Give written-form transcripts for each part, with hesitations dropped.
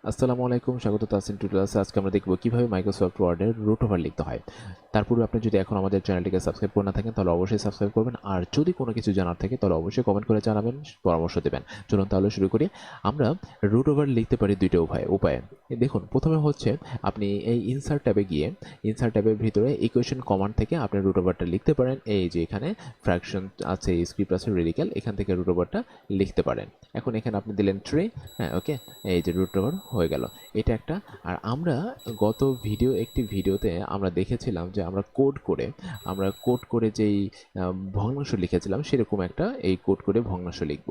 আসসালামু আলাইকুম, স্বাগত তাসিন টিউটোরিয়ালসে। আজকে আমরা দেখব কিভাবে মাইক্রোসফট ওয়ার্ডের রুট ওভার লিখতে হয়। তার পূর্বে আপনি যদি এখন আমাদের চ্যানেলটিকে সাবস্ক্রাইব করে না থাকেন তাহলে অবশ্যই সাবস্ক্রাইব করবেন, আর যদি কোনো কিছু জানার থাকে তাহলে অবশ্যই কমেন্ট করে জানাবেন, পরামর্শ দেবেন। চলুন তাহলে শুরু করি। আমরা রুট ওভার লিখতে পারি দুইটা উপায়ে। দেখুন, প্রথমে হচ্ছে আপনি এই ইনসার্ট ট্যাবে গিয়ে ইনসার্ট ট্যাবের ভিতরে ইকুয়েশন কমান্ড থেকে আপনি রুট ওভারটা লিখতে পারেন। এই যে এখানে ফ্র্যাকশন আছে, স্ক্রিপ্ট আছে, রেডিক্যাল, এখান থেকে রুট ওভারটা লিখতে পারেন। এখন এখানে আপনি দিলেন 3, হ্যাঁ ওকে, এই যে রুট ওভার হয়ে গেল। এটা একটা। আর আমরা গত একটি ভিডিওতে আমরা দেখেছিলাম যে আমরা কোড করে যেই ভগ্নাংশ লিখেছিলাম সেরকম একটা এই কোড করে ভগ্নাংশ লিখব।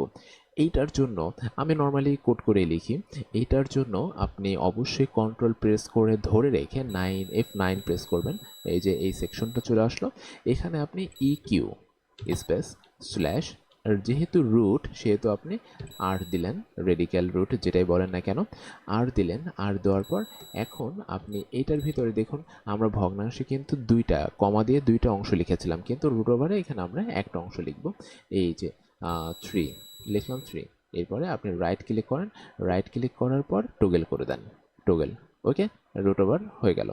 এইটার জন্য আমি নর্মালি কোড করে লিখি। এইটার জন্য আপনি অবশ্যই কন্ট্রোল প্রেস করে ধরে রেখে F9 প্রেস করবেন। এই যে এই সেকশনটা চলে আসলো। এখানে আপনি ইকিউ স্পেস স্ল্যাশ, আর যেহেতু রুট সেহেতু আপনি আর দিলেন, রেডিক্যাল রুট যেটাই বলেন না কেন, আর দিলেন। আর দেওয়ার পর এখন আপনি এটার ভিতরে দেখুন, আমরা ভগ্নাংশে কিন্তু দুইটা কমা দিয়ে দুইটা অংশ লিখেছিলাম, কিন্তু রুট ওভারে এখানে আমরা একটা অংশ লিখব। এই যে 3 লিখলাম, 3। এরপরে আপনি রাইট ক্লিক করেন, রাইট ক্লিক করার পর টগল করে দেন, টগল। ওকে, রুট ওভার হয়ে গেল।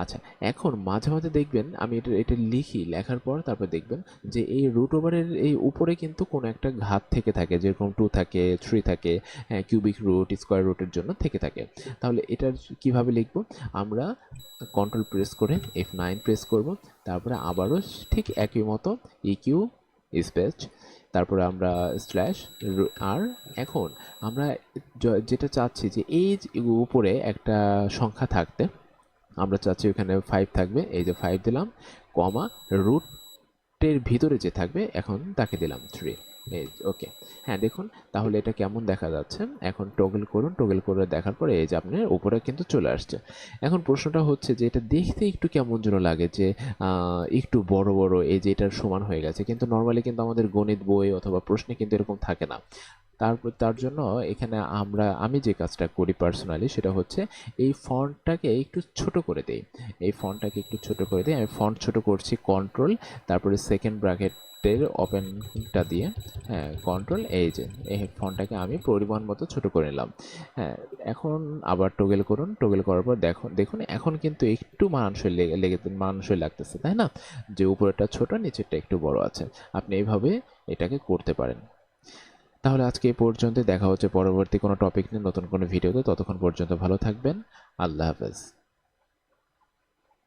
আচ্ছা, এখন মাঝে মাঝে দেখবেন আমি এটা লিখি, লেখার পর তারপর দেখবেন যে এই রুট ওভারের এই উপরে কিন্তু কোনো একটা ঘাত থেকে থাকে, যেরকম 2 থাকে, 3 থাকে, হ্যাঁ, কিউবিক রুট, স্কোয়ার রুটের জন্য থেকে থাকে। তাহলে এটার কিভাবে লিখব? আমরা কন্ট্রোল প্রেস করে F9 প্রেস করব, তারপরে আবারও ঠিক একই মতো ইকিউ স্পেস, তারপরে আমরা স্ল্যাশ আর। এখন আমরা যেটা চাচ্ছি যে এই উপরে একটা সংখ্যা থাকতে, আমরা চাচ্ছি ওখানে 5 থাকবে। এই যে 5 দিলাম, কমা, রুটের ভিতরে যে থাকবে এখন তাকে দিলাম 3। ওকে, হ্যাঁ দেখুন তাহলে এটা কেমন দেখা যাচ্ছে। এখন টগল করুন, টগল করে দেখার পরে এই যে আপনার উপরে কিন্তু চলে আসছে। এখন প্রশ্নটা হচ্ছে যে এটা দেখতে একটু কেমন যেন লাগে যে একটু বড় বড়, এই যে এটার সমান হয়ে গেছে, কিন্তু নর্মালি কিন্তু আমাদের গণিত বই অথবা প্রশ্নে কিন্তু এরকম থাকে না। তার জন্য এখানে আমি যে কাজটা করি পার্সোনালি সেটা হচ্ছে এই ফন্টটাকে একটু ছোট করে দেই। আমি ফন্ট ছোট করছি, কন্ট্রোল, তারপরে সেকেন্ড ব্র্যাকেটের ওপেনটা দিয়ে, হ্যাঁ কন্ট্রোল, এই যে এই ফন্টটাকে আমি পরিমাণ মতো ছোট করে নিলাম। হ্যাঁ, এখন আবার টগল করুন, টগল করার পর দেখুন এখন কিন্তু একটু মানানসই লাগতেছে, তাই না? যে উপরেরটা ছোট, নিচেরটা একটু বড় আছে। আপনি এইভাবে এটাকে করতে পারেন। তাহলে আজকে এই পর্যন্ত, দেখা হচ্ছে পরবর্তী কোনো টপিক নিয়ে নতুন কোনো ভিডিওতে। ততক্ষণ পর্যন্ত ভালো থাকবেন। আল্লাহ হাফেজ।